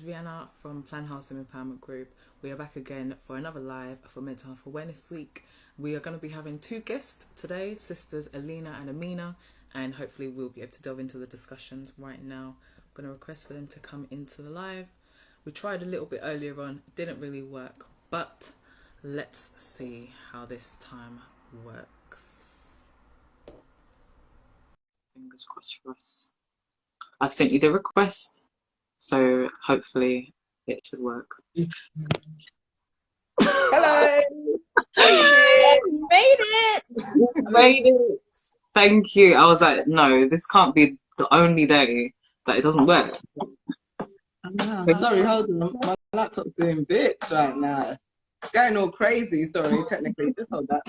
Rihanna from Plan Housing Empowerment Group. We are back again for another live for Mental Health Awareness Week. We are going to be having two guests today, sisters Alinah and Aminah, and hopefully we'll be able to delve into the discussions right now. I'm going to request for them to come into the live. We tried a little bit earlier on, didn't really work, but let's see how this time works. Fingers crossed for us. I've sent you the request, so hopefully it should work. Hello. How you doing? Made it. Made it. Thank you. I was like, no, this can't be the only day that it doesn't work. Sorry, hold on. My laptop's doing bits right now. It's going all crazy. Sorry, technically. Just hold that.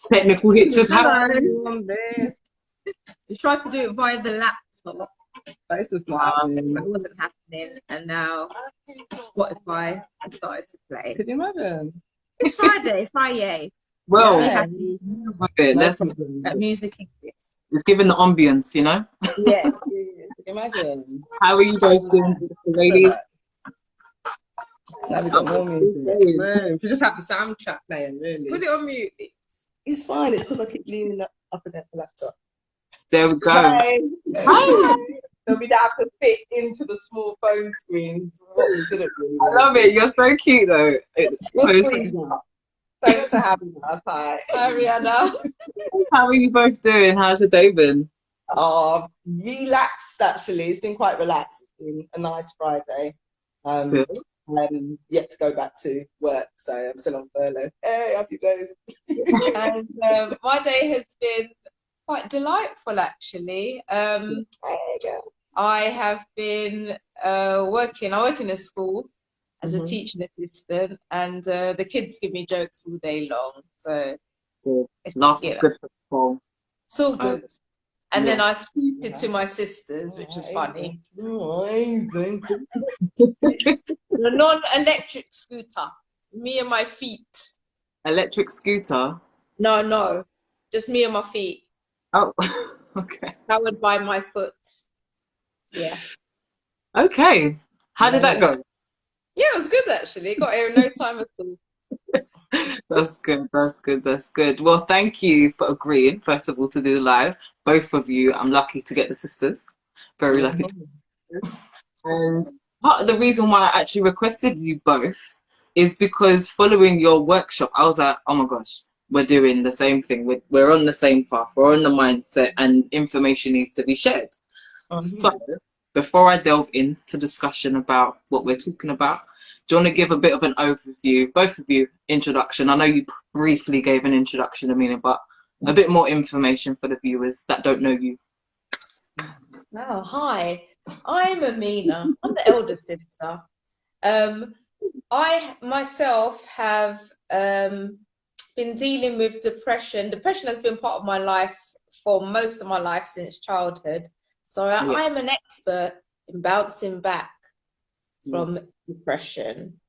Technical hitches happen. On this. We tried to do it via the laptop, But it's just not happening. but it wasn't happening. And now Spotify has started to play. Could you imagine? It's Friday. Well, Be Yeah. happy with it. that music exists. It's giving the ambience, you know. Yeah. Could you imagine? How are you both doing, beautiful ladies? Now we've got more music. We just have the soundtrack playing, really. Put it on mute. It's fine. It's because I keep leaning up against the laptop. There we go. Hi. Hi. There'll be that I could fit into the small phone screens. What we didn't really. I love it. You're so cute, though. It's You're so sweet now. Thanks for having us. Hi. Hi, Rihanna. How are you both doing? How's your day been? Relaxed actually. It's been quite relaxed. It's been a nice Friday. Good. I'm yet to go back to work, so I'm still on furlough. Hey, happy days. And my day has been quite delightful, actually. I have been working. I work in a school as a teaching assistant, and the kids give me jokes all day long. So Good. Last you know, good for it's all good. And yeah. then I scooted to my sisters, which was funny. Amazing. A non-electric scooter, me and my feet. Electric scooter. No, just me and my feet, Oh, okay. powered by my foot. Yeah. Okay. How did that go? Yeah, it was good actually. Got here in no time at all. That's good. That's good. That's good. Well, thank you for agreeing, first of all, to do the live. Both of you, I'm lucky to get the sisters. Very lucky. And part of the reason why I actually requested you both is because following your workshop, I was like, oh my gosh, we're doing the same thing. We're on the same path. We're on the mindset, and information needs to be shared. So, before I delve into discussion about what we're talking about, do you want to give a bit of an overview, both of you, introduction? I know you briefly gave an introduction, Amina, but a bit more information for the viewers that don't know you. Oh, hi. I'm Aminah. I'm the elder sister. I myself have been dealing with depression. Depression has been part of my life for most of my life since childhood. So I'm an expert in bouncing back from depression.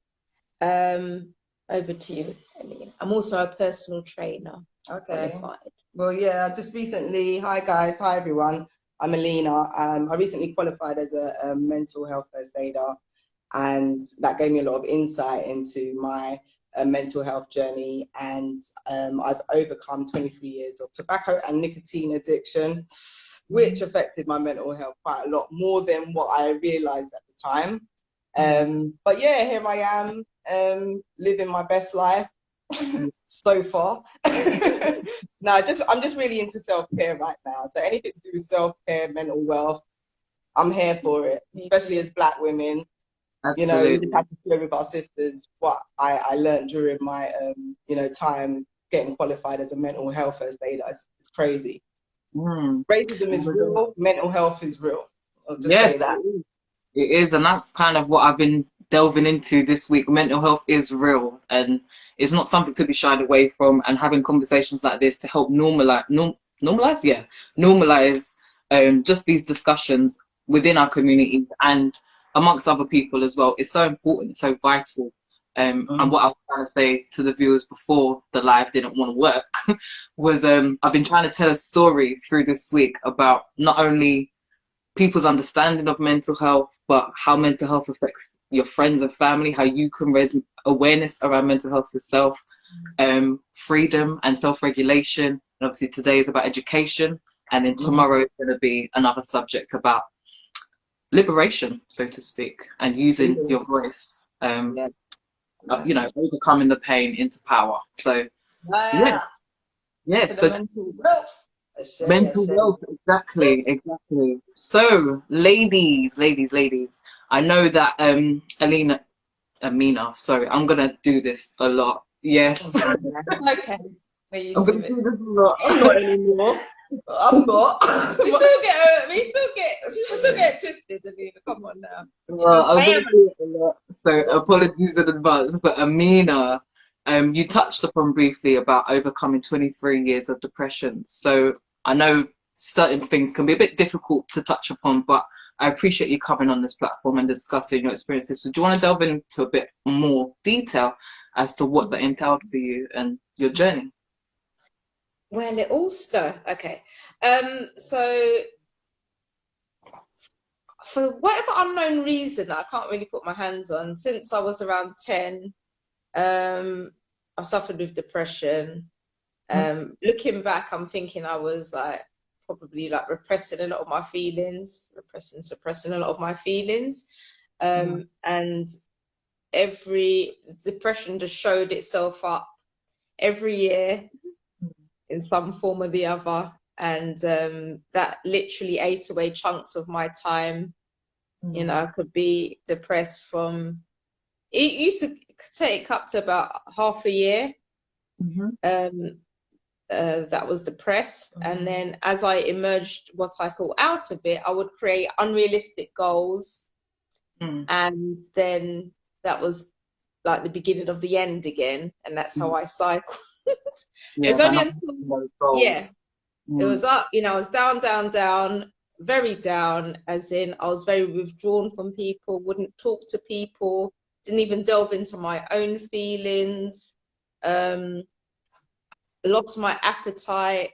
Over to you, Ellie. I'm also a personal trainer. Okay. Qualified. Well, yeah, I just recently, hi guys, hi everyone. I'm Alinah. I recently qualified as a mental health first aider, and that gave me a lot of insight into my mental health journey. And I've overcome 23 years of tobacco and nicotine addiction, which affected my mental health quite a lot more than what I realized at the time. But yeah, here I am, living my best life so far. No, I'm just really into self-care right now. So anything to do with self-care, mental wealth, I'm here for it. Especially as Black women. Absolutely. You know, we just have to share with our sisters what I learned during my time getting qualified as a mental health first aider. It's crazy. Racism is real, mental health is real. I'll just say that. It is, and that's kind of what I've been delving into this week. Mental health is real, and it's not something to be shied away from. And having conversations like this to help normalize just these discussions within our community and amongst other people as well. It's so important, so vital. And what I was trying to say to the viewers before the live didn't want to work was I've been trying to tell a story through this week about not only people's understanding of mental health, but how mental health affects your friends and family, how you can raise awareness around mental health yourself, freedom and self-regulation. And obviously today is about education, and then tomorrow is going to be another subject about liberation, so to speak, and using your voice, Yeah. you know, overcoming the pain into power. So yeah, yeah. To the So mental wealth. mental wealth, exactly. So, ladies, I know that Alinah, Aminah, sorry, I'm gonna do this a lot. Yes, Okay, we're I'm used gonna to it. do this a lot. I'm not anymore. I'm not. We still get twisted. I mean, come on now. You know, Well, I'm gonna family. do it a lot. So, apologies in advance. But Aminah, you touched upon briefly about overcoming 23 years of depression. So, I know certain things can be a bit difficult to touch upon, but I appreciate you coming on this platform and discussing your experiences. So do you want to delve into a bit more detail as to what that entailed for you and your journey? Well, it all started. Okay. So for whatever unknown reason I can't really put my hands on, since I was around 10, I suffered with depression. Looking back, I'm thinking I was like probably like repressing a lot of my feelings, suppressing a lot of my feelings. And every depression just showed itself up every year in some form or the other. And that literally ate away chunks of my time. You know, I could be depressed from, it used to take up to about half a year. That was depressed. And then as I emerged what I thought out of it, I would create unrealistic goals. And then that was like the beginning of the end again. And that's how I cycled. Yeah, It's by only not until, having those yeah, goals. it was up, you know, I was down, down, down, very down, as in I was very withdrawn from people, wouldn't talk to people, didn't even delve into my own feelings, lost my appetite,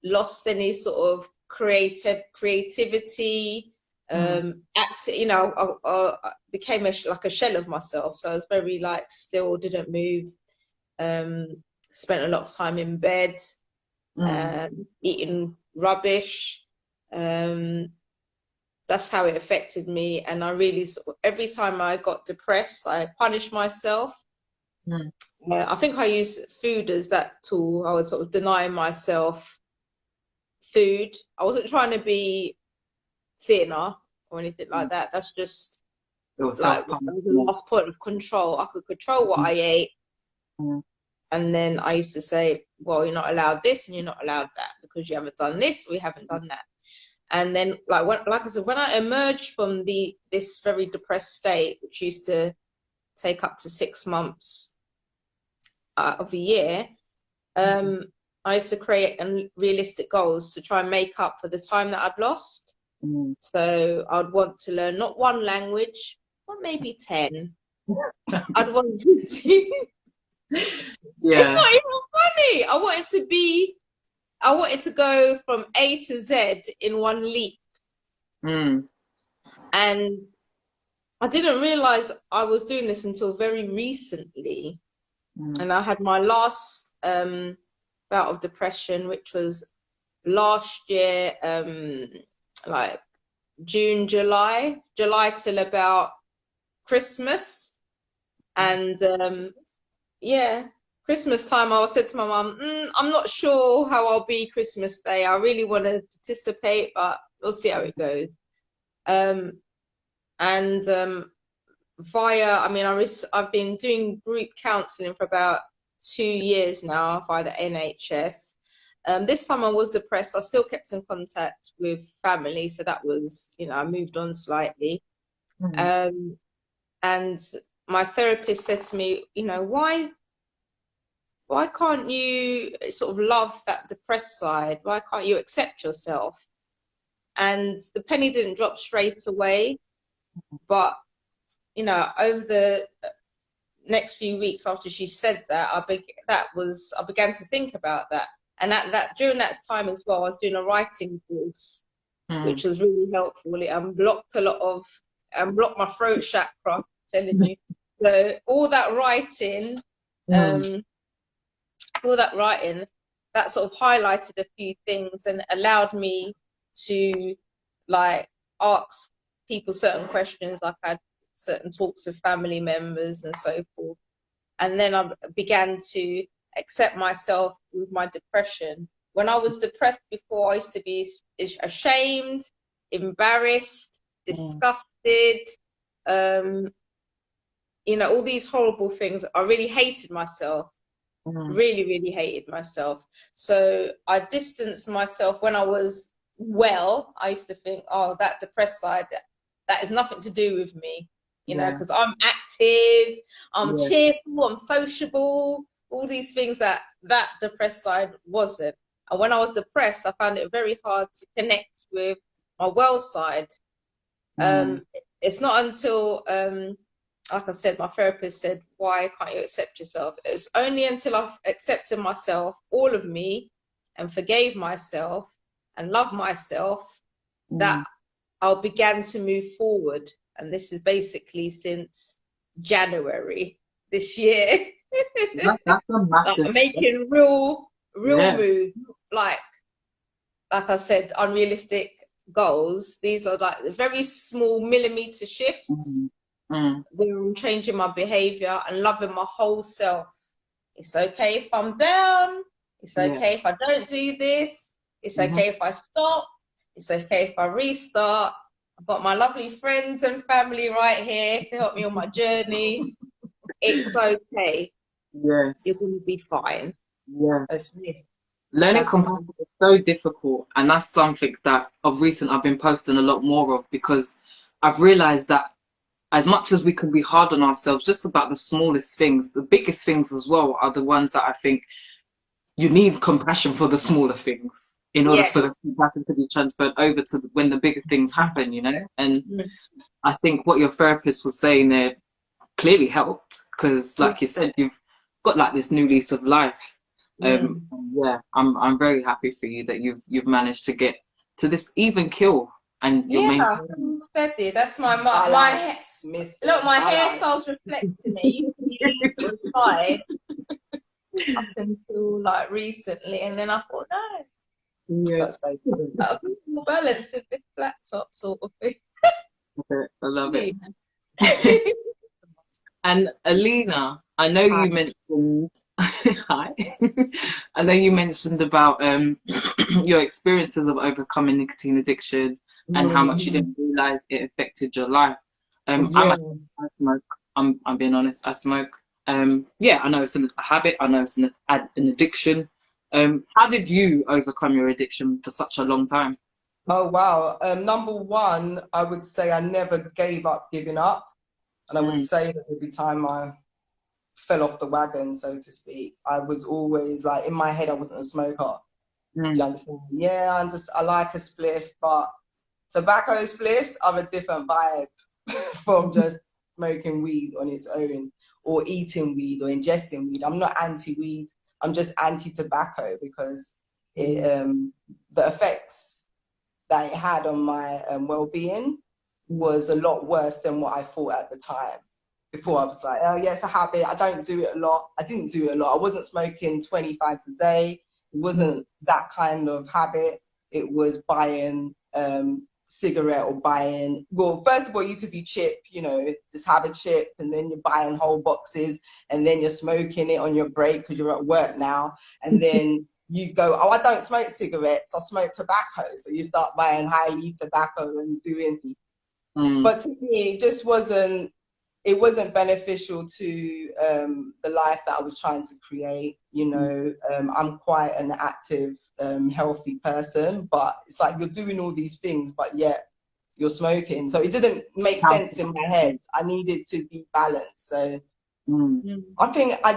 lost any sort of creativity, you know, I became like a shell of myself. So I was very like still, didn't move, spent a lot of time in bed, eating rubbish. That's how it affected me. And I really, every time I got depressed, I punished myself. I think I used food as that tool. I would sort of deny myself food. I wasn't trying to be thinner or anything like that. That's just It was like that was the self-punishment. last point of control. I could control what I ate. And then I used to say, well, you're not allowed this and you're not allowed that because you haven't done this, we haven't done that. And then, like I said, when I emerged from this very depressed state, which used to take up to 6 months of a year, I used to create realistic goals to try and make up for the time that I'd lost. So I'd want to learn not one language, but maybe 10. I'd want to. Yeah. It's not even funny. I wanted to go from A to Z in one leap. And I didn't realize I was doing this until very recently. And I had my last bout of depression, which was last year, like June, July till about Christmas. And yeah, Christmas time, I said to my mum, I'm not sure how I'll be Christmas Day. I really want to participate, but we'll see how it goes. I've been doing group counselling for about 2 years now via the NHS. This time I was depressed. I still kept in contact with family, so that was, you know, I moved on slightly. And my therapist said to me, you know, why can't you sort of love that depressed side? Why can't you accept yourself? And the penny didn't drop straight away, but you know, over the next few weeks after she said that, I began to think about that. And during that time as well, I was doing a writing course, which was really helpful. It unblocked unblocked my throat chakra, I'm telling you. So all that writing, that sort of highlighted a few things and allowed me to like ask people certain questions. Like I had certain talks with family members and so forth. And then I began to accept myself with my depression. When I was depressed before, I used to be ashamed, embarrassed, disgusted, you know, all these horrible things. I really hated myself. Really, really hated myself. So I distanced myself when I was well. I used to think, oh, that depressed side, that is nothing to do with me, you know, because I'm active, I'm cheerful, I'm sociable, all these things that depressed side wasn't. And when I was depressed, I found it very hard to connect with my well side. It's not until like I said, my therapist said, why can't you accept yourself? It was only until I've accepted myself, all of me, and forgave myself and loved myself that I began to move forward. And this is basically since January this year. That's a massive I'm making real moves. Like I said, unrealistic goals. These are like very small millimeter shifts. Where I'm changing my behavior and loving my whole self. It's okay if I'm down. It's okay if I don't do this. It's okay if I stop. It's okay if I restart. I've got my lovely friends and family right here to help me on my journey. It's okay. Yes. You're going to be fine. Yes. Learning compassion is so difficult, and that's something that of recent I've been posting a lot more of, because I've realized that as much as we can be hard on ourselves just about the smallest things, the biggest things as well are the ones that I think you need compassion for the smaller things in order for the compassion to be transferred over to when the bigger things happen, you know? And I think what your therapist was saying there clearly helped, because like you said, you've got like this new lease of life. I'm very happy for you that you've managed to get to this even kill. And your main steady. That's my look, my hairstyle's reflecting it. You can see up until like recently, and then I thought, no, that's a balance of the flat top sort of thing. I love it. And Alinah, I know you mentioned hi. I know you mentioned about your experiences of overcoming nicotine addiction and how much you didn't realize it affected your life. I smoke. I'm being honest. I smoke. I know it's a habit. I know it's an addiction. How did you overcome your addiction for such a long time? Oh wow. Number one, I would say I never gave up giving up. And I would say that every time I fell off the wagon, so to speak, I was always like, in my head, I wasn't a smoker. Do you understand? Yeah, I like a spliff, but tobacco spliffs are a different vibe from just smoking weed on its own, or eating weed or ingesting weed. I'm not anti-weed. I'm just anti-tobacco, because the effects that it had on my well-being was a lot worse than what I thought at the time. Before I was like, oh yeah, it's a habit. I don't do it a lot. I didn't do it a lot. I wasn't smoking 20 fags a day. It wasn't that kind of habit. It was buying cigarette or buying, well, first of all, it used to be chip, you know, just have a chip, and then you're buying whole boxes, and then you're smoking it on your break because you're at work now. And then you go, oh, I don't smoke cigarettes, I smoke tobacco. So you start buying high leaf tobacco and doing. But to me, it just wasn't beneficial to the life that I was trying to create. You know, I'm quite an active, healthy person, but it's like you're doing all these things, but yet you're smoking. So it didn't make sense in my head. I needed to be balanced. So I think I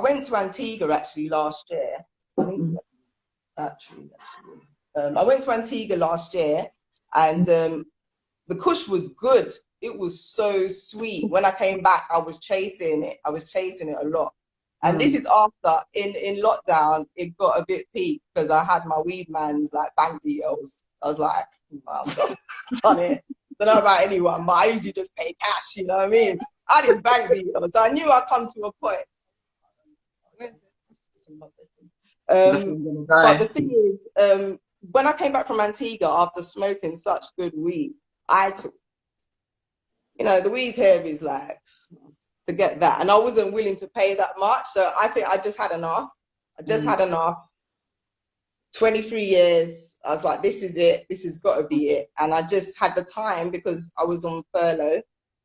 went to Antigua actually last year. I went to Antigua last year, and the kush was good. It was so sweet. When I came back, I was chasing it. I was chasing it a lot. And this is after, in lockdown, it got a bit peak because I had my weed man's like bank details. I was like, I've done it. Don't know about anyone, but I usually just pay cash, you know what I mean? I didn't bank details, so I knew I'd come to a point. Definitely gonna But the die. thing is, when I came back from Antigua after smoking such good weed, I took, the weed here is like, to get that. And I wasn't willing to pay that much. So I think I just had enough. I just had enough. 23 years, I was like, this is it. This has got to be it. And I just had the time because I was on furlough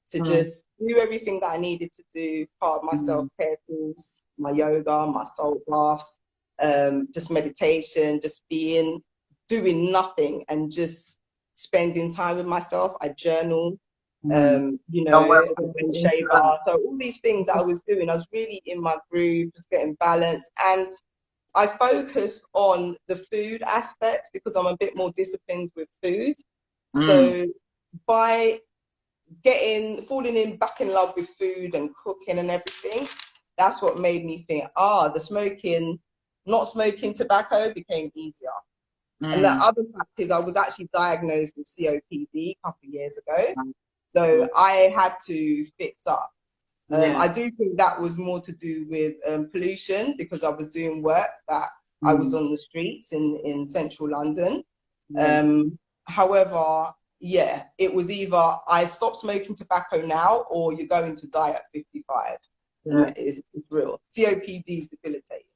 to just do everything that I needed to do, part of my self-care tools, my yoga, my salt baths, just meditation, just doing nothing and just spending time with myself. I journal, Don't worry, I went to Shea Butter. So all these things that I was doing, I was really in my groove, just getting balanced. And I focused on the food aspect because I'm a bit more disciplined with food. So by falling back in love with food and cooking and everything, that's what made me think, not smoking tobacco became easier. And the other fact is I was actually diagnosed with COPD a couple of years ago. So I had to fix up. I do think that was more to do with pollution because I was doing work that I was on the streets in central London. However, it was either I stop smoking tobacco now or you're going to die at 55. It's real. COPD is debilitating.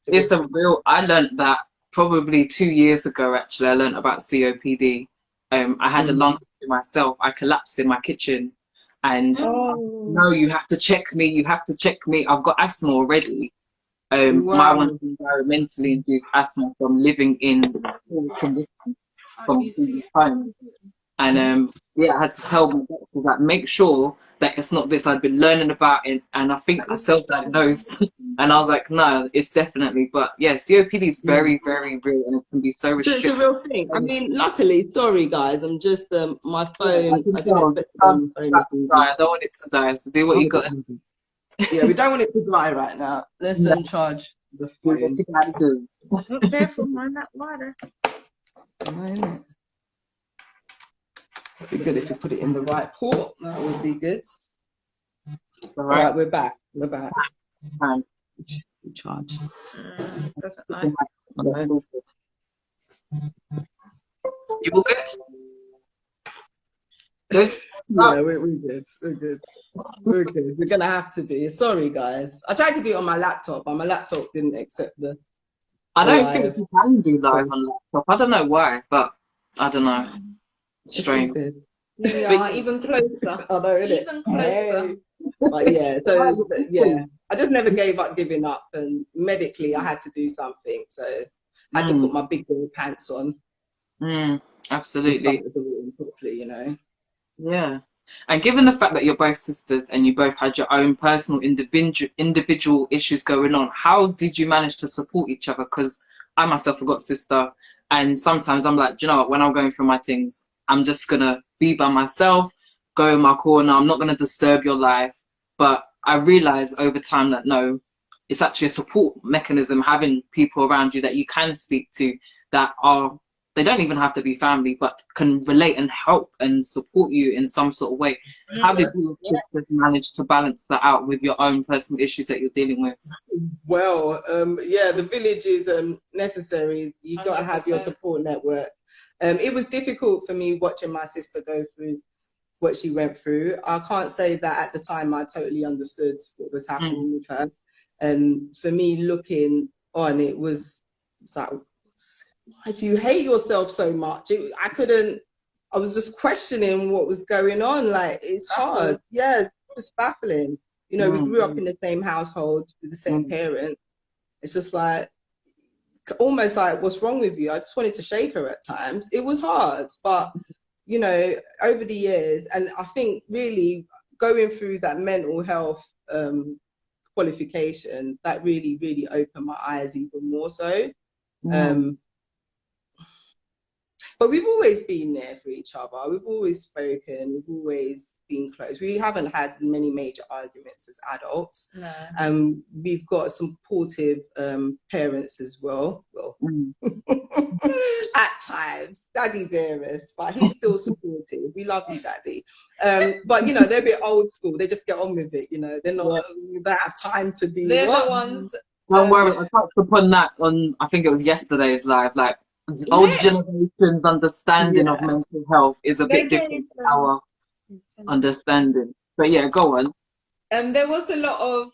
It's a real. I learned that probably 2 years ago. Actually, I learned about COPD. I had a lung issue myself. I collapsed in my kitchen, and no, you have to check me. You have to check me. I've got asthma already. My one's environmentally induced asthma from living in poor conditions from previous times. And I had to tell my doctor that make sure that it's not this. I'd been learning about it, and I think I self-diagnosed, and I was like, no, it's definitely. But yeah, COPD is very, very real, and it can be so So it's a restrictive. real thing. I mean, luckily, sorry guys, I'm just my phone. I I can didn't tell. expect my phone is I don't want it to die. So do what you got. Yeah, we don't want it to die right now. Let's charge the Do what phone. you gotta do. Careful, man, that water. It'd be good if you put it in the right port. That would be good. All All right. right, we're back. We're back. Fine. We charge. Doesn't like. You all good? Good. Yeah, we're good. We're good. We're good. We're gonna have to be. Sorry, guys. I tried to do it on my laptop, but my laptop didn't accept the I don't live. think you can do live on laptop. I don't know why, but I don't know. It's all Strange. good. Yeah, even closer. I know, innit? Even closer. But yeah, so yeah, I just never gave up giving up, and medically I had to do something, so I had to put my big girl pants on. Absolutely. Properly, Yeah. And given the fact that you're both sisters and you both had your own personal individual issues going on, how did you manage to support each other? Because I myself have got a sister, and sometimes I'm like, do you know what, when I'm going through my things, I'm just gonna be by myself, go in my corner, I'm not gonna disturb your life. But I realize over time that no, it's actually a support mechanism, having people around you that you can speak to that are, they don't even have to be family, but can relate and help and support you in some sort of way. How did you manage to balance that out with your own personal issues that you're dealing with? Well, the village is necessary. You got to have your support network. It was difficult for me watching my sister go through what she went through. I can't say that at the time I totally understood what was happening with her. And for me, looking on, it's like, why do you hate yourself so much? I was just questioning what was going on. Like, it's hard. Yeah, it's just baffling. We grew up in the same household with the same parent. It's just like, almost like, what's wrong with you? I just wanted to shake her at times. It was hard, but, over the years, and I think really going through that mental health qualification, that really, really opened my eyes even more so. But we've always been there for each other. We've always spoken. We've always been close. We haven't had many major arguments as adults. No. We've got supportive parents as well. Well, at times, Daddy Dearest, but he's still supportive. We love you, Daddy. But you know, they're a bit old school. They just get on with it. You know, they're not. They don't have time to be. They're What? the ones. Don't worry, I touched upon that on, I think it was yesterday's live. Like, older Yeah, generation's understanding of Yeah. mental health is a they bit gave different to our understanding. But yeah, go on. and there was a lot of,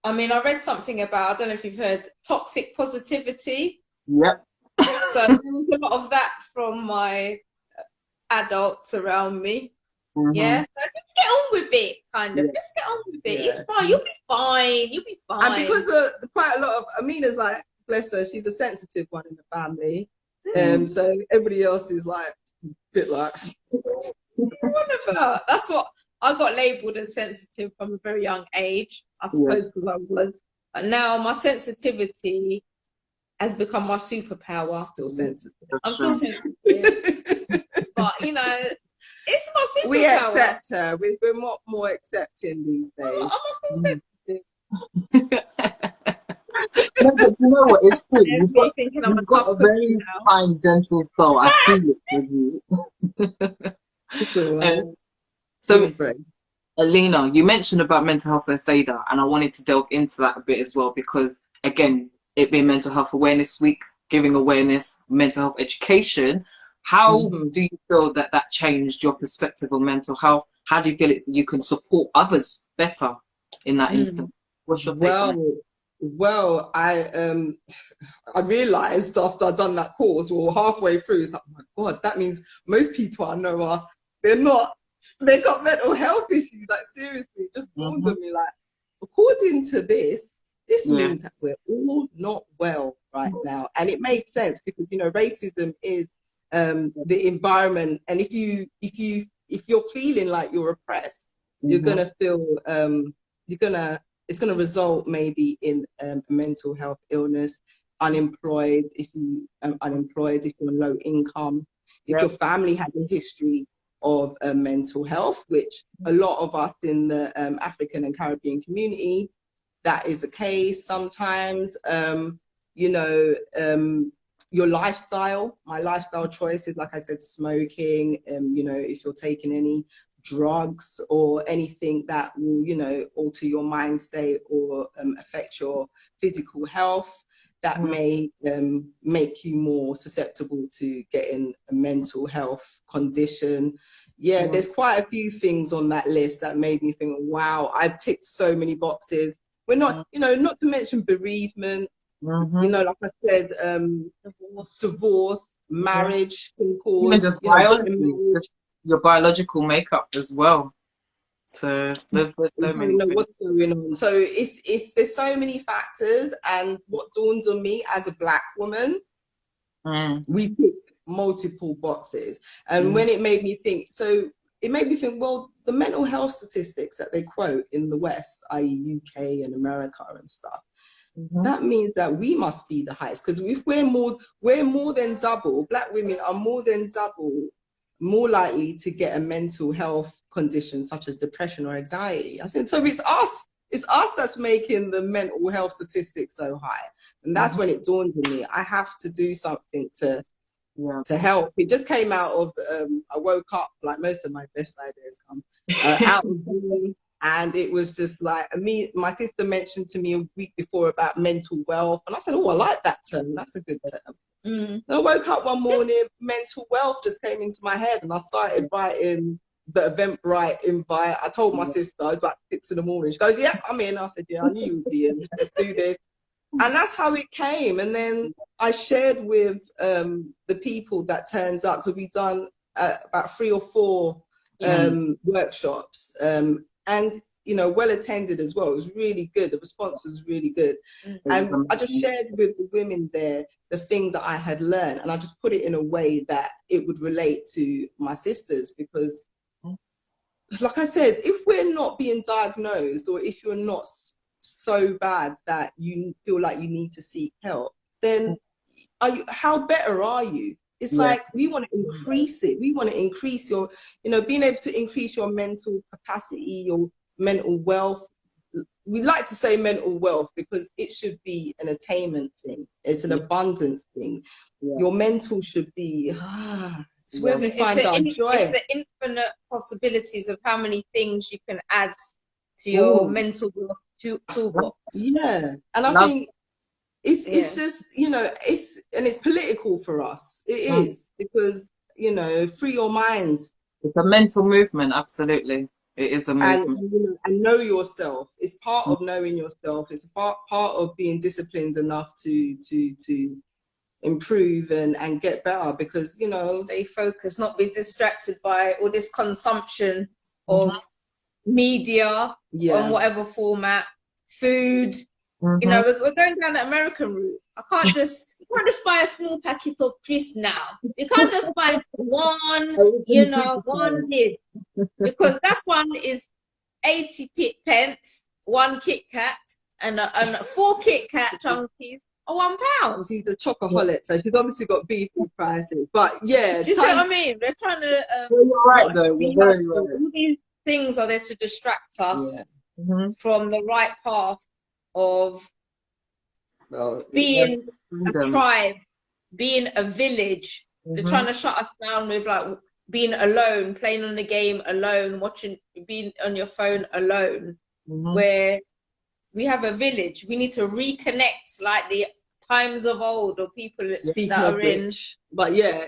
I mean, I read something about, I don't know if you've heard, toxic positivity. Yep. So there was a lot of that from my adults around me. Yeah, Mm-hmm. so just get on with it, kind of. Yeah. Just get on with it. Yeah. It's fine. You'll be fine. You'll be fine. And because quite a lot of Aminah's like, bless her, she's a sensitive one in the family. So everybody else is like a bit like, What about? That's what I got labelled as sensitive from a very young age, I suppose, because I was. But now my sensitivity has become my superpower. still sensitive. I'm still sensitive, but you know, it's my superpower. We accept her. We're more accepting these days. I'm still sensitive. No, but you know what? It's true. There's me thinking I'm You've got a tough very now. kind, gentle soul. I feel it with you. So, Alinah, you mentioned about mental health first aider, and I wanted to delve into that a bit as well because, again, it being Mental Health Awareness Week, giving awareness, mental health education. How do you feel that that changed your perspective on mental health? How do you feel you can support others better in that instance? What's your take on it? Well, I realized after I'd done that course, well, halfway through, it's like, oh my God, that means most people I know they got mental health issues. Like, seriously, it just dawned on me, like, according to this means that we're all not well right now. And it makes sense because, you know, racism is the environment. And if you're feeling like you're oppressed, you're gonna feel it's going to result maybe in a mental health illness, unemployed if you're low income, if your family has a history of mental health, which a lot of us in the African and Caribbean community, that is the case sometimes. Your lifestyle, my lifestyle choices, like I said, smoking, if you're taking any drugs or anything that will, alter your mind state or affect your physical health, that may make you more susceptible to getting a mental health condition. There's quite a few things on that list that made me think, wow, I've ticked so many boxes. We're not, not to mention bereavement, like I said, divorce, marriage can cause, even just biology, just your biological makeup as well. So there's so many things. What's going on. So there's so many factors, and what dawns on me as a Black woman, we tick multiple boxes. And when it made me think, well, the mental health statistics that they quote in the West, i.e. UK and America and stuff, that means that we must be the highest, because if we're more than double, Black women are more than double more likely to get a mental health condition such as depression or anxiety. I said, so it's us that's making the mental health statistics so high. And that's when it dawned on me, I have to do something to help. It just came out of, I woke up, like most of my best ideas come out of me. And it was just like, my sister mentioned to me a week before about mental wealth. And I said, oh, I like that term. That's a good term. And I woke up one morning, mental wealth just came into my head. And I started writing the Eventbrite invite. I told my sister, I was about 6 a.m. She goes, yeah, I'm in. I said, yeah, I knew you would be in. Let's do this. And that's how it came. And then I shared with the people that turns up, because we've done about 3 or 4 workshops. And, well attended as well. It was really good. The response was really good. And I just shared with the women there the things that I had learned. And I just put it in a way that it would relate to my sisters. Because, like I said, if we're not being diagnosed, or if you're not so bad that you feel like you need to seek help, then how better are you? It's Yeah. like we want to increase it. We want to increase your, being able to increase your mental capacity, your mental wealth. We like to say mental wealth because it should be an attainment thing. It's an abundance thing. Yeah. Your mental should be, it's where we find our joy. It's the infinite possibilities of how many things you can add to your mental toolbox. Yeah. And I think it's just, it's political for us. It is, because, free your minds. It's a mental movement, absolutely. It is a movement. And know yourself. It's part of knowing yourself. It's part of being disciplined enough to improve and get better, because, stay focused, not be distracted by all this consumption of media on whatever format, food. We're going down the American route. You can't just buy a small packet of crisps now. You can't just buy one, one lid, because that one is 80 pence, one Kit Kat, and 4 Kit Kat chunkies are £1. She's a chocoholic, so she's obviously got beef prices. But yeah, do you see what I mean? They're trying to. You're right, though. You're very right. All these things are there to distract us from the right path of being a tribe, being a village. They're trying to shut us down with like being alone, playing on the game alone, being on your phone alone, where we have a village. We need to reconnect like the times of old, or people that are in. But yeah,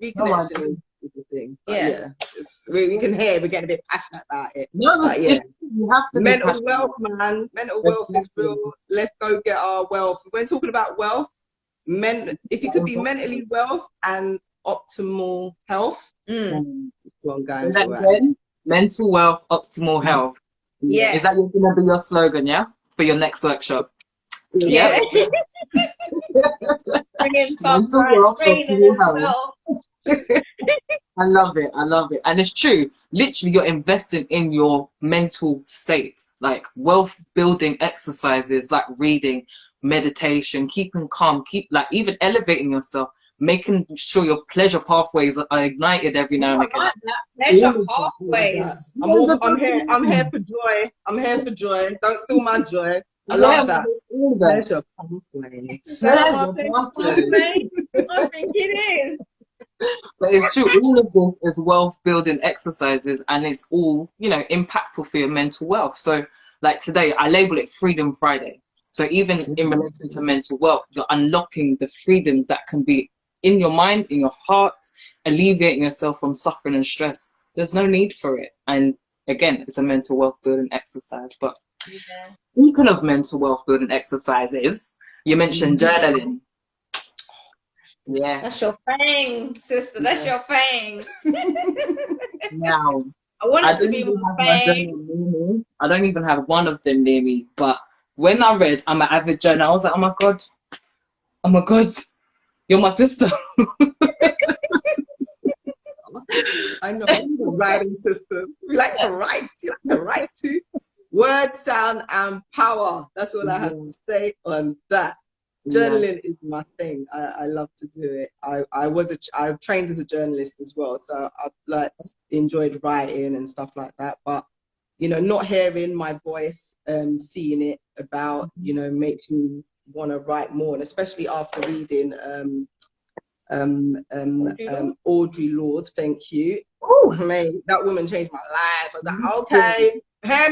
reconnection is the thing. But we can hear we're getting a bit passionate about it. No, but you have to mental wealth, man. Mental wealth is real. Let's go get our wealth. When talking about wealth, if you could be mentally wealth and optimal health, mental wealth, optimal health. Yeah. Is that going to be your slogan, for your next workshop? Yeah. Mental wealth, optimal health. I love it. I love it. And it's true. Literally, you're investing in your mental state, like wealth building exercises, like reading, meditation, keeping calm, even elevating yourself, making sure your pleasure pathways are ignited every now and again. Pleasure pathways. I'm here for joy. I'm here for joy. Don't steal my joy. I love that. Pleasure pathways. I think it is. But it's true, all of this is wealth building exercises, and it's all, impactful for your mental wealth. So like today, I label it Freedom Friday. So even in relation to mental wealth, you're unlocking the freedoms that can be in your mind, in your heart, alleviating yourself from suffering and stress. There's no need for it. And again, it's a mental wealth building exercise. But speaking of mental wealth building exercises, you mentioned journaling. Yeah. That's your thing, sister. That's your thing. Now, I want it to be my thing. I don't even have one of them near me. But when I read I'm an avid journaler, I was like, oh my God, you're my sister. I know, writing sister. We like to write. You like to write too. Word, sound, and power. That's all I have to say on that. Journaling is my thing. I love to do it. I trained as a journalist as well, so I've enjoyed writing and stuff like that. But not hearing my voice, seeing it about, makes you want to write more, and especially after reading Audre Lorde. Thank you. Oh, man, that woman changed my life. I was like, okay, hear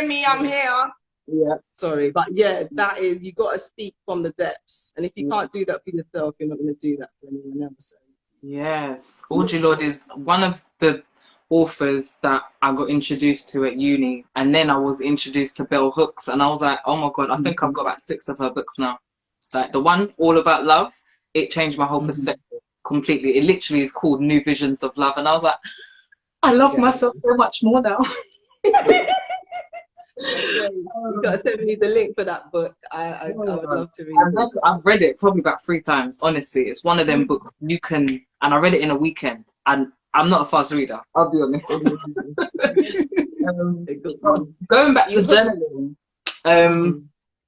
me, I'm here. Yeah. Sorry, but that is, you got to speak from the depths, and if you can't do that for yourself, you're not going to do that for anyone else. Yes, Audre Lorde is one of the authors that I got introduced to at uni, and then I was introduced to Bell Hooks, and I was like, oh my God, I think I've got about 6 of her books now. Like the one All About Love, it changed my whole perspective completely. It literally is called New Visions of Love, and I was like, I love myself so much more now. You got to send me the link for that book. I would love to read it. I've read it probably about 3 times. Honestly, it's one of them books you can, and I read it in a weekend. And I'm not a fast reader, I'll be honest. Going back to journaling,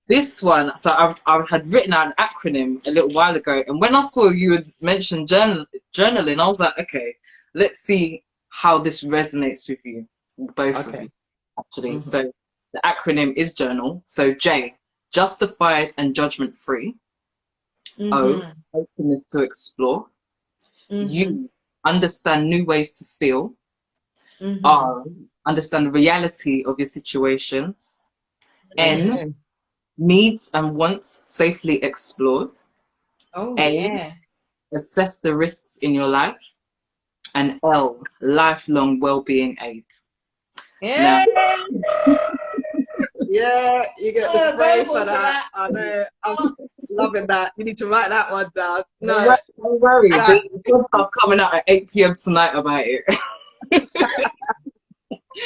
this one, so I had written out an acronym a little while ago, and when I saw you had mentioned journaling, I was like, okay, let's see how this resonates with you, both of Okay. you, actually. So the acronym is journal. So J, justified and judgment free. O, openness to explore. U, understand new ways to feel. R, understand the reality of your situations. N, Okay. needs and wants safely explored. Oh A, yeah. assess the risks in your life. And L, lifelong well-being aid. Now, Yeah. Yeah, you get the Oh, spray vocal for for that. that. I know. I'm loving that. You need to write that one down. don't No, worry, that there's a podcast coming out at 8 p.m. tonight about it.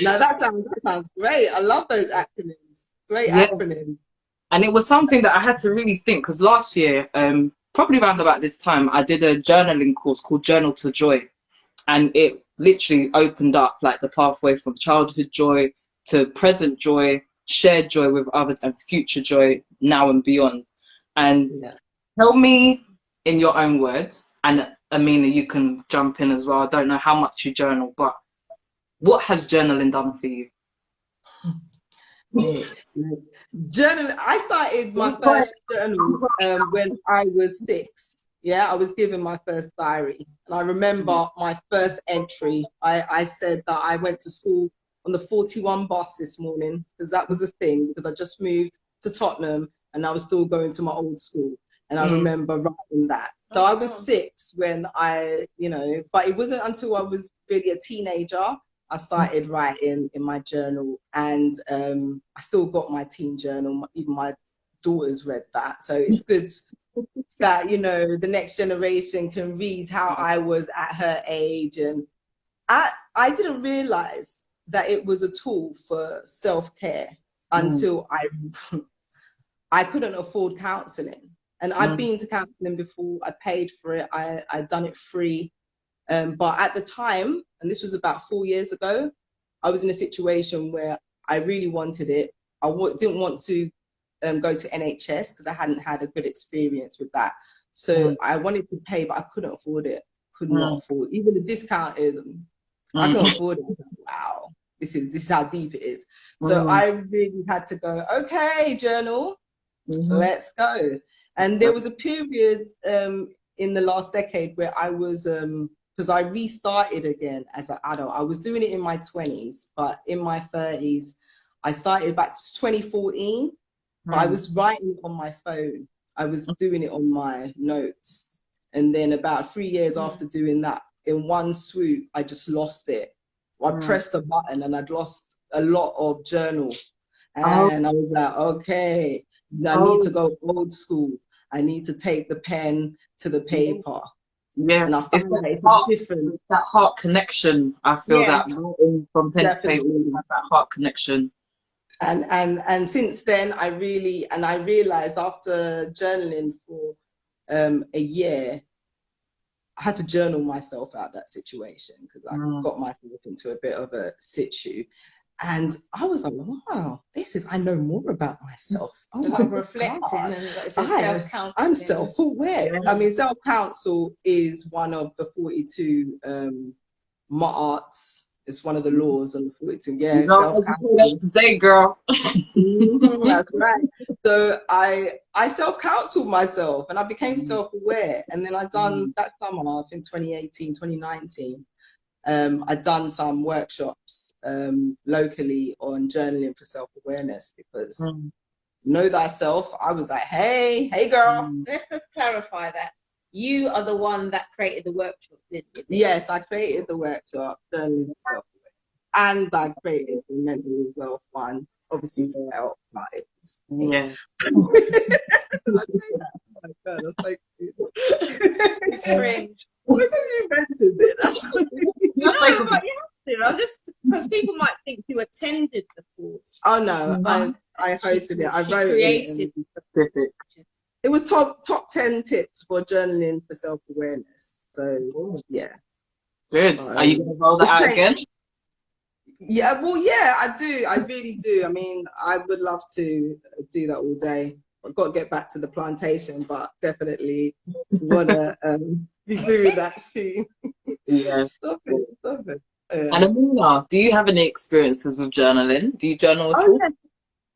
no, that sounds great. I love those acronyms. Great Yeah. acronyms. And it was something that I had to really think, because last year, probably around about this time, I did a journaling course called Journal to Joy. And it literally opened up like the pathway from childhood joy to present joy, shared joy with others, and future joy now and beyond. And Yeah. tell me in your own words, and Aminah, you can jump in as well. I don't know how much you journal, but what has journaling done for you? Yeah. Journal. I started my Don't cry. first journal when I was 6. Yeah, I was given my first diary, and I remember my first entry. I said that I went to school on the 41 bus this morning because that was a thing. Because I just moved to Tottenham and I was still going to my old school, and I Mm, remember writing that. So I was 6 when but it wasn't until I was really a teenager I started writing in my journal, and I still got my teen journal. Even my daughters read that, so it's good that the next generation can read how I was at her age. And I didn't realize that it was a tool for self-care mm, until I couldn't afford counseling, and I've mm, been to counseling before. I paid for it. I done it free. But at the time, and this was about 4 years ago, I was in a situation where I really wanted it. Didn't want to go to NHS because I hadn't had a good experience with that. So mm, I wanted to pay, but I couldn't afford it. Could not mm, afford even the discount is. I couldn't mm, afford it. I was like, wow, this is how deep it is. So mm, I really had to go. Okay, journal, mhm, let's go. And there was a period in the last decade where I was because I restarted again as an adult. I was doing it in my 20s, but in my 30s, I started back to 2014, but I mm, was writing on my phone. I was doing it on my notes. And then about 3 years after doing that, in one swoop, I just lost it. I mm. pressed the button and I'd lost a lot of journal. Oh, And I was like, okay, I need to oh, go old school. I need to take the pen to the yes. paper. And I Yes, it's find that that it's a heart, different, it's that heart connection. I feel Yeah. that writing from pen to paper, you definitely. have that heart connection. And since then I realized after journaling for a year, I had to journal myself out of that situation because I Mm, got myself into a bit of a situ. And I was like, wow, I know more about myself. Oh my Self-reflecting, God. and like I said, I'm self-counseling. self-aware. yeah. I mean, self-counsel is one of the 42 arts. It's one of the laws of the 42. You Yeah, know, educate us self-counsel. today, girl. That's right. So I self-counseled myself and I became self-aware. And then I done Mm, that summer, I think 2018, 2019. I done some workshops locally on journaling for self-awareness because mm, know thyself. I was like, hey girl. mm. Let's just clarify that. You are the one that created the workshop, didn't you? Yes, I created the workshop, journaling for self-awareness. And I created the mental wealth one, obviously for health, but it was me. Yeah. I say that? Oh my God, that's so cute. It's cringe. Because you mentioned it, that's what No, Your face was but you have to. I'm just because people might think you attended the course, Oh no, but I hosted it. I she wrote it, created. and specific. it was top 10 tips for journaling for self awareness. So Oh, yeah, good. Are you going to roll that it's out great. again? Yeah, well, yeah, I do. I really do. I mean, I would love to do that all day. I've got to get back to the plantation, but definitely want to be doing that soon. Yeah. Stop it, stop it. And Amina, do you have any experiences with journaling? Do you journal at Oh, all? yes.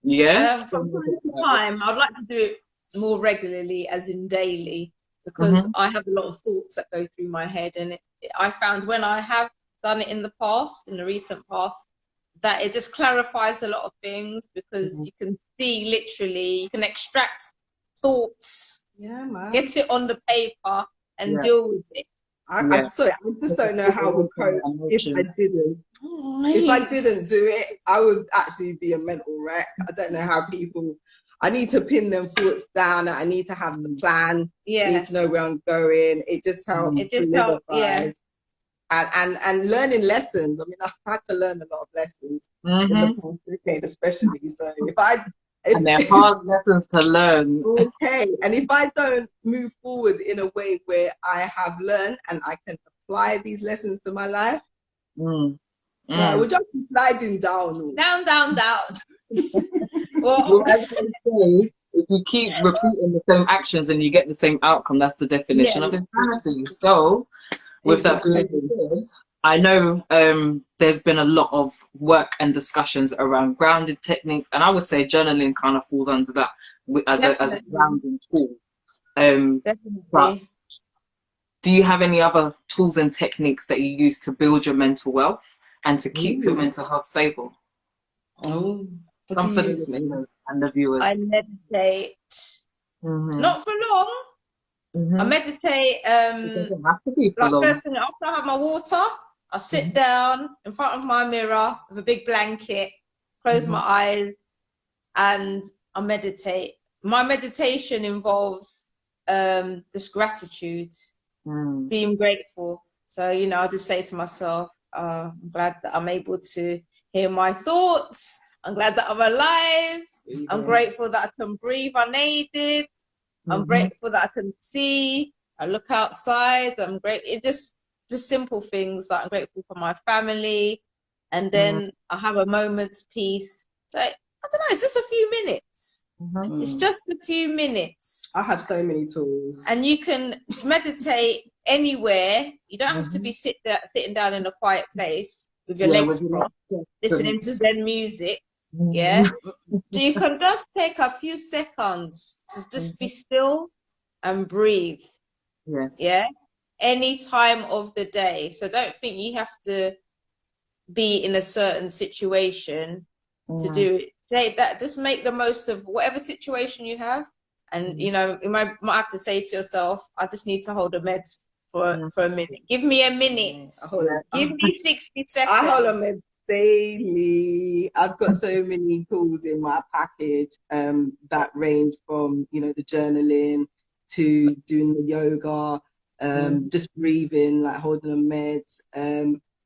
Yes. From time to time, I'd like to do it more regularly, as in daily, because Mm-hmm. I have a lot of thoughts that go through my head, and I found when I have done it in the past, in the recent past, that it just clarifies a lot of things because you can see literally, you can extract thoughts, Yeah, man. get it on the paper, and Yeah. deal with it. I'm Yeah. sorry, I just don't know how I would cope if I Emotion. didn't. Oh, If I mate. didn't do it, I would actually be a mental wreck. I don't know how people. I need to pin them thoughts down. I need to have the plan. I need Yeah, to know where I'm going. It just helps it just helps. Yeah, solidifies and learning lessons. I mean, I've had to learn a lot of lessons in the Mm-hmm. past decade, especially. So And they're if hard lessons to learn. okay, and if I don't move forward in a way where I have learned and I can apply these lessons to my life, Mm. no, Mm. we're just sliding down. down, down, down. Well, Well, as they say, if you keep repeating the same actions and you get the same outcome, that's the yeah, definition of insanity. So, with that being Exactly. said, I know there's been a lot of work and discussions around grounded techniques, and I would say journaling kind of falls under that as a definitely, grounding tool. Um, but definitely. do you have any other tools and techniques that you use to build your mental wealth and to keep your Ooh. mental health stable? Oh, what do Some for you the use, man? listeners and the I viewers. meditate, Hmm. not for long. I Hmm. meditate, It doesn't have to be for like long. first thing after I have my water, I sit Hmm. down in front of my mirror with a big blanket, close my Hmm. eyes, and I meditate. My meditation involves just gratitude, Mm. being grateful. So, I just say to myself, I'm glad that I'm able to hear my thoughts. I'm glad that I'm alive. I'm Breathing. grateful that I can breathe unaided. I'm Hmm. grateful that I can see. I look outside. I'm great. It just simple things that I'm grateful for my family. And Mm. then I have a moment's peace. So I don't know, it's just a few minutes. Hmm. It's Mm. just a few minutes. I have so many tools. And you can meditate anywhere. You don't have to Hmm. be sitting down in a quiet place with your Yeah, legs would you crossed, like to? listening to Zen music. Yeah. Mhm. So you can just take a few seconds to just be still and breathe. Yes. Yeah. Any time of the day. So don't think you have to be in a certain situation to Mm. do it. Just make the most of whatever situation you have. And Mm. you might have to say to yourself, I just need to hold a med Mm. for a minute. Give me a minute. I hold Yeah. on. Give me 60 I hold seconds. on my daily. I've got so many tools in my package that range from the journaling to doing the yoga, Mm. just breathing, like holding the meds,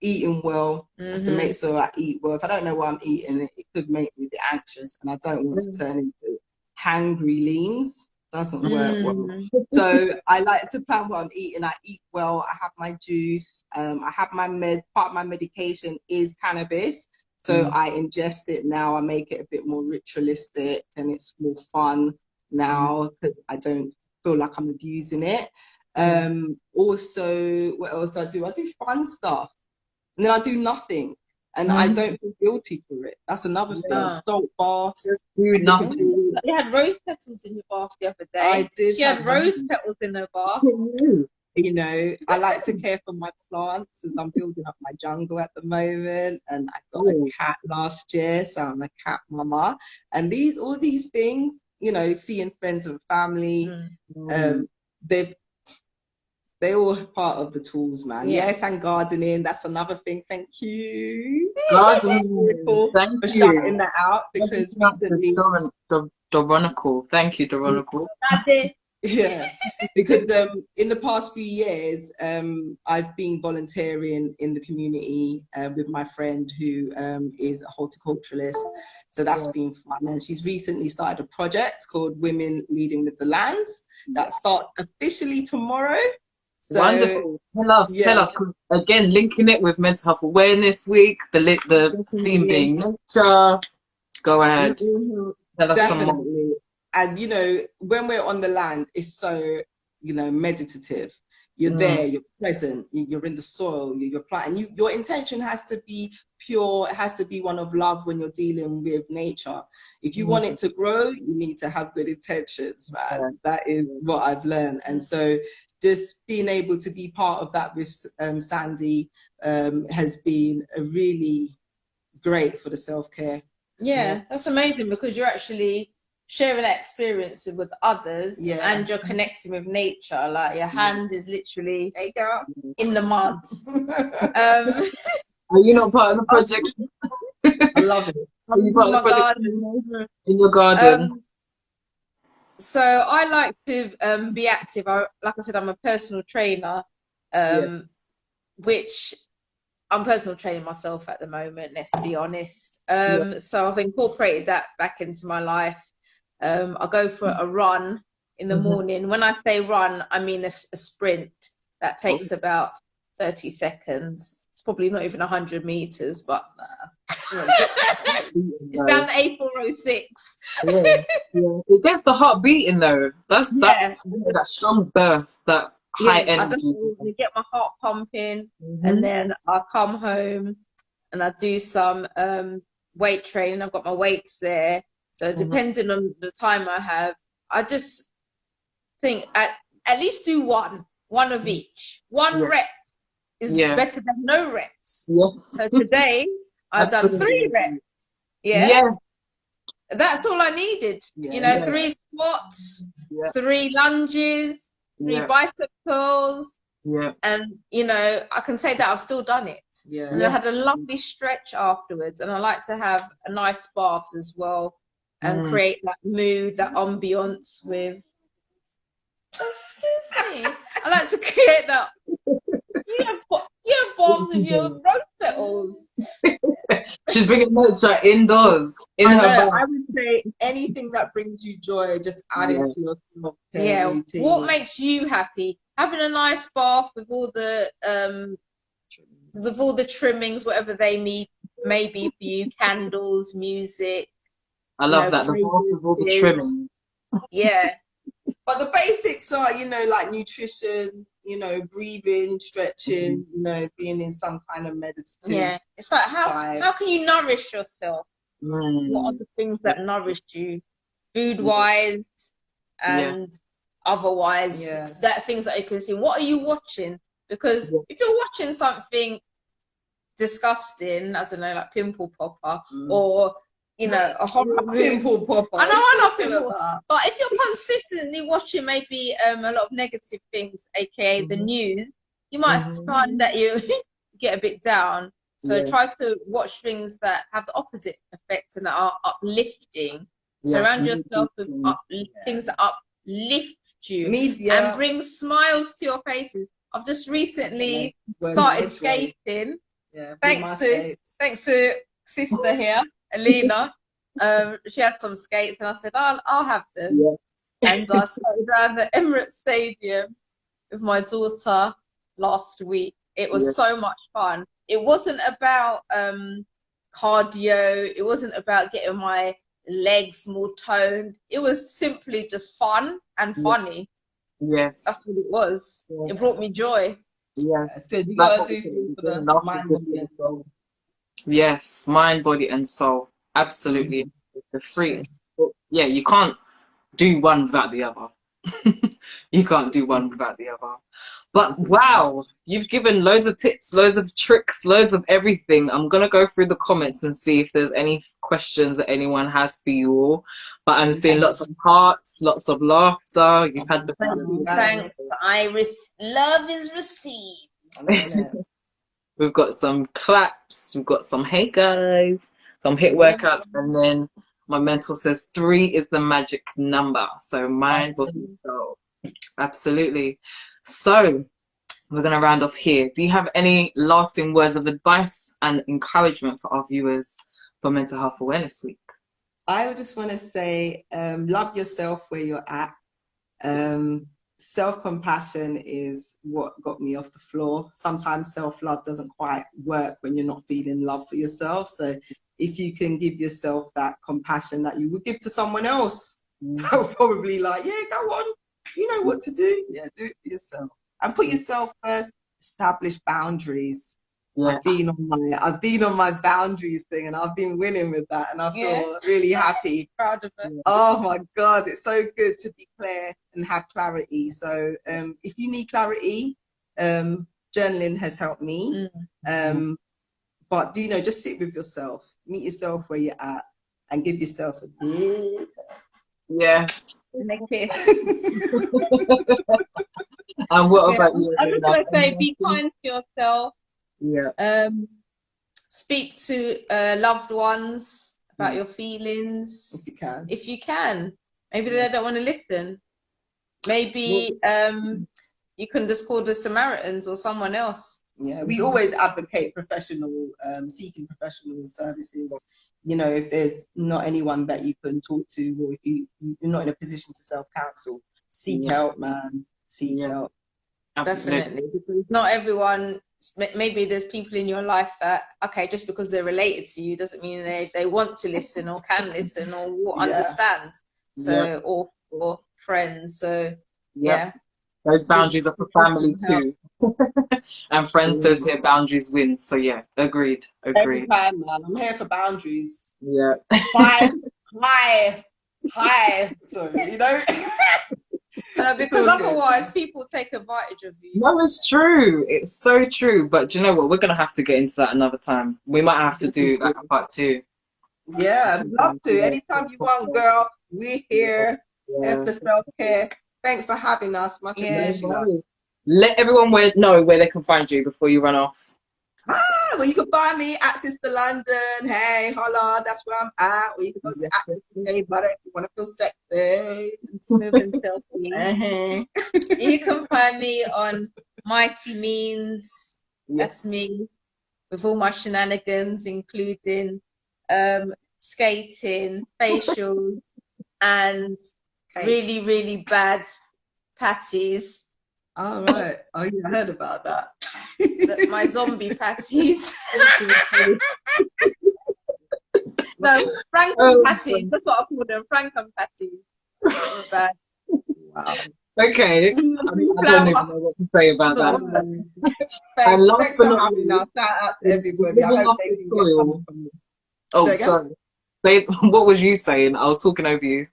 eating well. I have to Mm-hmm. make sure I eat well. If I don't know what I'm eating, it could make me a bit anxious, and I don't want to turn into hangry leans. Doesn't work well. Mm. So I like to plan what I'm eating. I eat well. I have my juice. I have my part of my medication is cannabis. So Mm. I ingest it now. I make it a bit more ritualistic and it's more fun Mm. now because I don't feel like I'm abusing it. Mm. Also, what else I do? I do fun stuff. And then I do nothing. And I Mm. don't feel guilty for it. That's another thing. Yeah. Salt Just baths. do Looking nothing. forward. You had rose petals in your bath the other I day. did She have had rose. rose petals in her bath. I like to care for my plants as I'm building up my jungle at the moment. And I got a Oh. cat last year, so I'm a cat mama. And all these things, seeing friends and family, Mm. they've they all part of the tools, man. Yeah. Yes, and gardening, that's another thing. Thank you. Gardening. Cool Thank for you. shouting that out because Everything up to recently, Doronical. Thank you, Doronical. That's it. yeah, because in the past few years, I've been volunteering in the community with my friend who is a horticulturalist. So that's Yeah. been fun. And she's recently started a project called Women Leading with the Lands that starts officially tomorrow. So Wonderful. Tell yeah, us. 'Cause again, linking it with Mental Health Awareness Week, the theme definitely. being nature. Go ahead. Mhm. Tell us some more. Definitely. And when we're on the land, it's so, meditative. You're Mm, there, you're present, you're in the soil, you're planting. Your intention has to be pure, it has to be one of love when you're dealing with nature. If you want mm, it to grow, you need to have good intentions, man. yeah, That is yeah. what I've learned. And so just being able to be part of that with Sandy has been a really great for the self-care. Yeah, that's amazing because you're actually sharing that experience with others Yeah. and you're connecting with nature. Like your hand is literally Hey, girl. in the mud. Are you not part of the I'm project? I love it. Are you part in of the my project garden. in your garden? Um, so I like to be active. Like I said, I'm a personal trainer, Yeah. which I'm personal training myself at the moment, let's be honest. Yeah. So I've incorporated that back into my life. I go for a run in the Mhm. morning. When I say run, I mean a sprint that Oh, takes about 30 seconds. It's probably not even 100 meters, but it's no. down the A406. Yeah, yeah. It gets the heart beating though. Yeah, That strong burst, that yeah. high I just energy. want to get my heart pumping, and Hmm. then I come home and I do some weight training. I've got my weights there. So Hmm. depending on the time I have, I just think at least do one of each. One Yeah, rep is yeah, better than no reps. yeah. So today I've done Absolutely. 3 reps. Yeah, Yeah, that's all I needed. Yeah. You know, Yeah. 3 squats, yeah, 3 lunges, three yeah, bicep curls, yeah, and I can say that I've still done it. Yeah. And I yeah. had a lovely stretch afterwards, and I like to have a nice bath as well and Mm. create that mood, that ambience with. Excuse me. I like to create that. You have baths with your rose petals. She's bringing nature indoors in I her know. bath. I would say anything that brings you joy, just add it Yeah, to your self-care Yeah. What routine. makes you happy? Having a nice bath with all the trimmings, whatever they may be for you, candles, music, I love that. The bath with all the fragrances. trimming. Yeah. But the basics are, like nutrition, breathing, Mhm. stretching, being in some kind of meditative Yeah. It's like vibe. how can you nourish yourself? What are Mm. the things Yeah, that nourish you, food yeah, wise yeah, and otherwise? Yeah. That things that you can see. What are you watching? Because yeah. if you're watching something disgusting, I don't know, like pimple popper Mm. or a horror A movie. pimple popper. I know What I you love talking pimple, about? but if you're consistently watching maybe a lot of negative things, aka the Mhm. news, you might Mhm. find that you get a bit down. So Yeah, try to watch things that have the opposite effect and that are uplifting. yes. Surround yourself with things that uplift you and Media. bring smiles to your faces. I've just recently Working started on joy. skating Yeah. Bring my thanks to skates. sister here, Alinah. She had some skates, and I said, "I'll have them." Yeah, And I skated around the Emirates Stadium with my daughter last week. It yeah. was so much fun. It wasn't about cardio. It wasn't about getting my legs more toned. It was simply just fun and Yeah. funny. Yes. That's what it was. Yeah. It brought me joy. Yes. That's good. You That's gotta what we do should things be for doing. the That's mind, good body, for the and soul. Yes, mind, body, and soul. Absolutely. The free. soul. Yeah, you can't do one without the other. You can't do one without the other. But wow, you've given loads of tips, loads of tricks, loads of everything. I'm gonna go through the comments and see if there's any questions that anyone has for you all. But I'm seeing lots of hearts, lots of laughter. You've had the Thank you. Thanks. Love is received. We've got some claps, we've got some hey guys, some hit Yeah. workouts, and then my mentor says 3 is the magic number. So mind, body, soul. Absolutely. So we're going to round off here. Do you have any lasting words of advice and encouragement for our viewers for Mental Health Awareness Week? I would just want to say, love yourself where you're at. self-compassion is what got me off the floor. Sometimes self-love doesn't quite work when you're not feeling love for yourself. So if you can give yourself that compassion that you would give to someone else, they'll probably like, yeah, go on. You know what to do. Yeah, do it for yourself. And put yourself first. Establish boundaries. Yeah. I've been on my boundaries thing, and I've been winning with that, and I feel really happy. Proud of it. Oh my God, it's so good to be clear and have clarity. So if you need clarity, journaling has helped me. But just sit with yourself, meet yourself where you're at, and give yourself a big Yes. And a kiss. And what about I was you? just gonna say, be kind to yourself. Yeah. Speak to loved ones about your feelings. if you can. If you can. Maybe they don't want to listen. Maybe you can just call the Samaritans or someone else. Yeah, we always advocate seeking professional services. If there's not anyone that you can talk to, or if you're not in a position to self-counsel, seek help, man. Seek help. Absolutely. Definitely, because not everyone. Maybe there's people in your life that, okay, just because they're related to you doesn't mean they want to listen or can listen or will understand. So, or friends. So, yeah. Those boundaries are for family too. And friends says here boundaries win. So yeah, agreed. Every time, man. I'm here for boundaries. Yeah. High. Sorry, because otherwise people take advantage of you. No, it's true. It's so true. But do you know what? We're gonna have to get into that another time. We might have to do like a part 2. Yeah, I'd love to. Anytime you want, girl. We're here. Here for self-care. Thanks for having us. Much appreciated. Let everyone know where they can find you before you run off. Well, you can find me at Sista London. Hey, holla, that's where I'm at. Or you can go to at Sista Shea Butter if you want to feel sexy. Smooth and silky. You can find me on Mighty Means. That's me. With all my shenanigans, including skating, facials, and really, really bad patties. All right. Oh, yeah, I heard about that. My zombie patties. No, Franken patties. That's what I call them. Franken patties. Bad. Wow. Okay. I don't even know what to say about that. And last but not least, shout out to everybody. I hope they can get something from me. Oh, sorry. What was you saying? I was talking over you.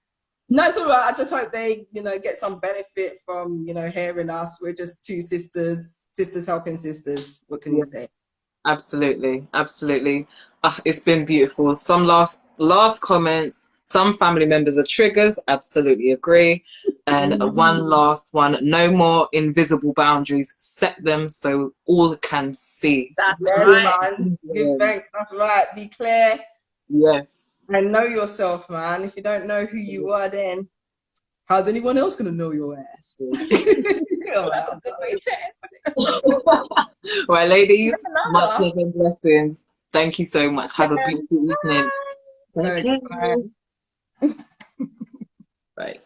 No, it's all right. I just hope they, get some benefit from, hearing us. We're just two sisters helping sisters. What can you say? Absolutely, absolutely. It's been beautiful. Some last comments. Some family members are triggers. Absolutely agree. And one last one. No more invisible boundaries. Set them so all can see. That's right. That's right. Be clear. Yes. And know yourself, man. If you don't know who you are, then how's anyone else going to know your ass? That's a good way to end. Right, ladies, much love and blessings. Thank you so much. Have a beautiful evening. Thank you. Right.